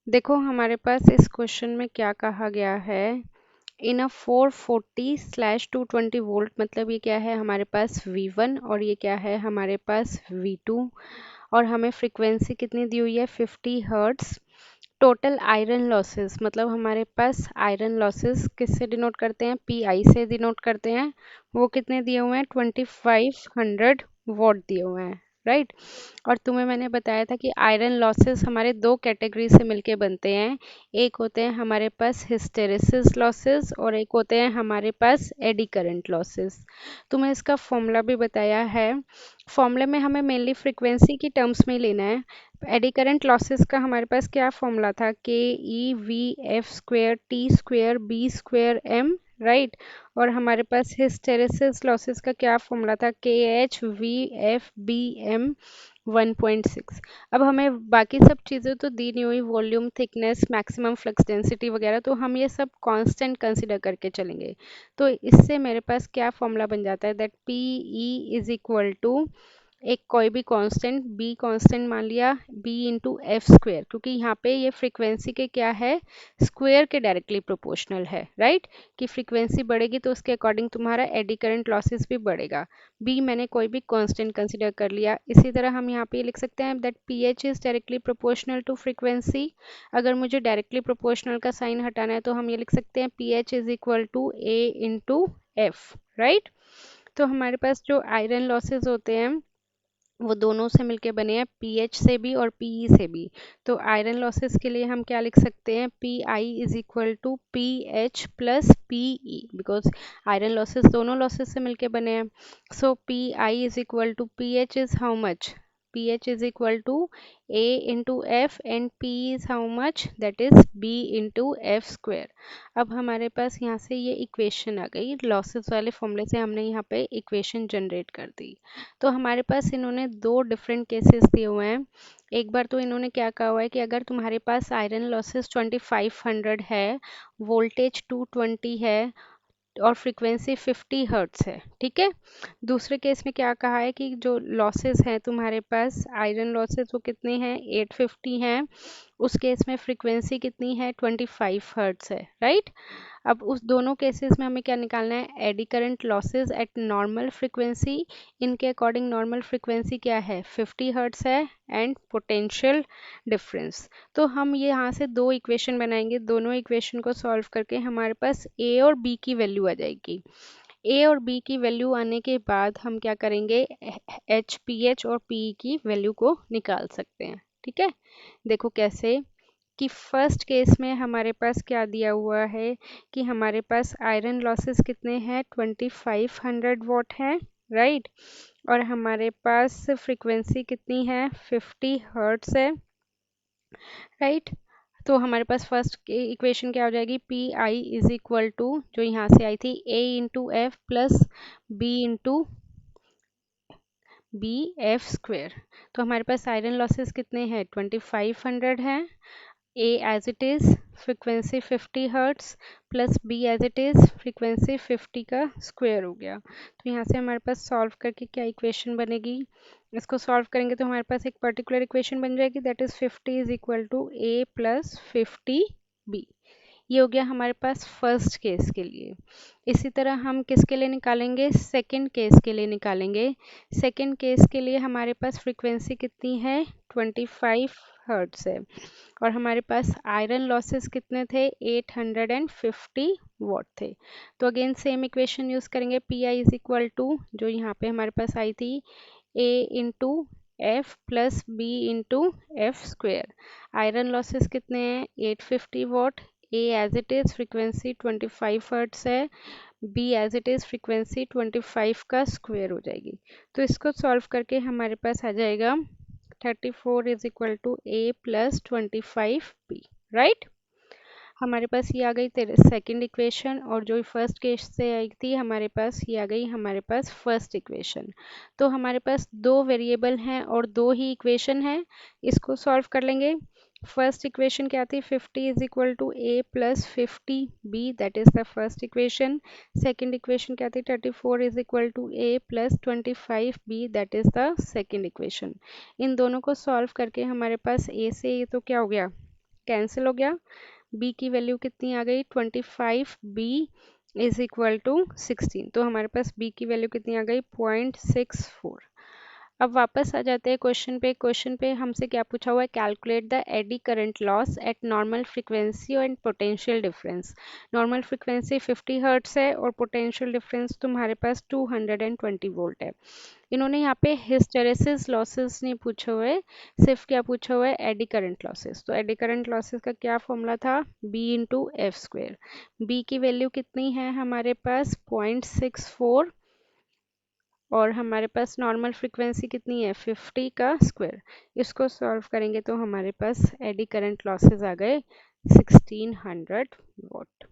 देखो हमारे पास इस क्वेश्चन में क्या कहा गया है। इन अ 440/220 वोल्ट, मतलब ये क्या है हमारे पास V1 और ये क्या है हमारे पास V2, और हमें फ्रीक्वेंसी कितनी दी हुई है 50 हर्ट्स। टोटल आयरन लॉसेस, मतलब हमारे पास आयरन लॉसेस किससे डिनोट करते हैं, PI से डिनोट करते हैं। वो कितने दिए हुए हैं, 2500 वॉट दिए हुए हैं, राइट। और तुम्हें मैंने बताया था कि आयरन लॉसेस हमारे दो कैटेगरी से मिलके बनते हैं। एक होते हैं हमारे पास हिस्टेरेसिस लॉसेस और एक होते हैं हमारे पास एडी करंट लॉसेस। तुम्हें इसका फॉर्मूला भी बताया है। फॉर्मूले में हमें मेनली फ्रीक्वेंसी की टर्म्स में ही लेना है। एडी करंट लॉसेस का हमारे पास क्या फॉर्मूला था, KEV/F²T²B²M, राइट। और हमारे पास हिस्टेरेसिस लॉसेस का क्या फॉर्मूला था, KHVFBM 1.6। अब हमें बाकी सब चीज़ें तो दी नहीं हुई, volume, thickness, maximum flux density वगैरह, तो हम ये सब कांस्टेंट कंसिडर करके चलेंगे। तो इससे मेरे पास क्या फॉर्मूला बन जाता है, that PE is equal to एक कोई भी कांस्टेंट, बी कांस्टेंट मान लिया, बी इंटू एफ स्क्वेयर, क्योंकि यहाँ पे ये फ्रीक्वेंसी के क्या है, स्क्वेयर के डायरेक्टली प्रोपोर्शनल है, राइट। कि फ्रीक्वेंसी बढ़ेगी तो उसके अकॉर्डिंग तुम्हारा एडी करंट लॉसेस भी बढ़ेगा। बी मैंने कोई भी कांस्टेंट कंसिडर कर लिया। इसी तरह हम यहाँ पे ये लिख सकते हैं that PH is directly proportional to frequency. अगर मुझे डायरेक्टली प्रोपोर्शनल का साइन हटाना है तो हम ये लिख सकते हैं PH is equal to A into F, right. तो हमारे पास जो आयरन लॉसेस होते हैं वो दोनों से मिलके बने हैं, पीएच से भी और पीई से भी। तो आयरन लॉसेस के लिए हम क्या लिख सकते हैं, P I is equal to PH plus PE, because iron losses दोनों लॉसेस से मिलके बने हैं। So P I is equal to PH is how much, pH is equal to A into F and P is how much, that is B into F square। अब हमारे पास यहाँ से ये इक्वेशन आ गई, लॉसेस वाले फॉर्मूले से हमने यहाँ पे इक्वेशन जनरेट कर दी। तो हमारे पास इन्होंने दो डिफरेंट केसेस दिए हुए हैं। एक बार तो इन्होंने क्या कहा हुआ है कि अगर तुम्हारे पास आयरन लॉसेस 2500 है, वोल्टेज 220 है और फ्रीक्वेंसी 50 हर्ट्स है, ठीक है। दूसरे केस में क्या कहा है कि जो लॉसेस हैं तुम्हारे पास आयरन लॉसेस वो कितने हैं, 850 हैं। उस केस में फ्रीक्वेंसी कितनी है, 25 हर्ट्स है, राइट। अब उस दोनों केसेस में हमें क्या निकालना है, eddy current losses eight normal frequency. इनके अकॉर्डिंग नॉर्मल फ्रीक्वेंसी क्या है, 50 हर्ट्स है, एंड पोटेंशियल डिफरेंस। तो हम ये यहाँ से दो इक्वेशन बनाएंगे, दोनों इक्वेशन को सॉल्व करके हमारे पास ए और बी की वैल्यू आ जाएगी। ए और बी की वैल्यू आने के बाद हम क्या करेंगे, एच पी एच और पी की वैल्यू को निकाल सकते हैं, ठीक है। देखो कैसे, कि फर्स्ट केस में हमारे पास क्या दिया हुआ है कि हमारे पास आयरन लॉसेस कितने हैं, 2500 वॉट है, राइट। और हमारे पास फ्रीक्वेंसी कितनी है, 50 हर्ट्स है, राइट। तो हमारे पास फर्स्ट इक्वेशन क्या हो जाएगी, P I is equal to जो यहाँ से आई थी A into F plus B into B F square. तो हमारे पास आयरन लॉसेस कितने हैं, 2500 हैं। A as it is frequency 50 hertz plus B as it is frequency 50 का स्क्वायर हो गया। तो यहाँ से हमारे पास सॉल्व करके क्या इक्वेशन बनेगी, इसको सॉल्व करेंगे तो हमारे पास एक पर्टिकुलर इक्वेशन बन जाएगी, that is 50 is equal to A plus 50B। ये हो गया हमारे पास फर्स्ट केस के लिए। इसी तरह हम किसके लिए निकालेंगे, सेकंड केस के लिए निकालेंगे। सेकंड केस के लिए हमारे पास फ्रीक्वेंसी कितनी है, 25 हर्ट्ज है, और हमारे पास आयरन लॉसेस कितने थे, 850 वॉट थे। तो अगेन सेम इक्वेशन यूज करेंगे, P I is equal to जो यहाँ पे हमारे पास आई थी, A into F plus B into F square. Iron losses कितने हैं, 850 watt. A as it is frequency 25 hertz है, B as it is frequency 25 का स्क्वायर हो जाएगी। तो इसको सॉल्व करके हमारे पास आ जाएगा 34 is equal to A plus 25 B, right. हमारे पास ये आ गई तेरे सेकंड इक्वेशन, और जो फर्स्ट केस से आई थी हमारे पास ये आ गई हमारे पास फर्स्ट इक्वेशन। तो हमारे पास दो वेरिएबल हैं और दो ही इक्वेशन है, इसको सॉल्व कर लेंगे। फर्स्ट इक्वेशन क्या थी, 50 is equal to A plus 50 B, that is the first equation. Second equation क्या थी, 34 is equal to A plus 25 B, that is the second equation. इन दोनों को सॉल्व करके हमारे पास ए से ये तो क्या हो गया, कैंसिल हो गया, बी की वैल्यू कितनी आ गई 25, बी इज इक्वल टू 16, तो हमारे पास बी की वैल्यू कितनी आ गई 0.64। अब वापस आ जाते हैं क्वेश्चन पे हमसे क्या पूछा हुआ है, calculate the eddy current loss at normal frequency and potential difference. Normal frequency 50 hertz है और पोटेंशियल डिफरेंस तुम्हारे पास 220 वोल्ट है। इन्होंने यहाँ पे हिस्टेरेसिस लॉसेस नहीं पूछे हुए, सिर्फ क्या पूछा हुआ है, एडी करंट लॉसेस। तो एडी करंट लॉसेस का क्या फॉर्मूला था, B into F square. B की वैल्यू कितनी है हमारे पास 0.64 और हमारे पास नॉर्मल फ्रीक्वेंसी कितनी है 50 का स्क्वायर। इसको सॉल्व करेंगे तो हमारे पास एडी करंट लॉसेस आ गए 1600 वॉट।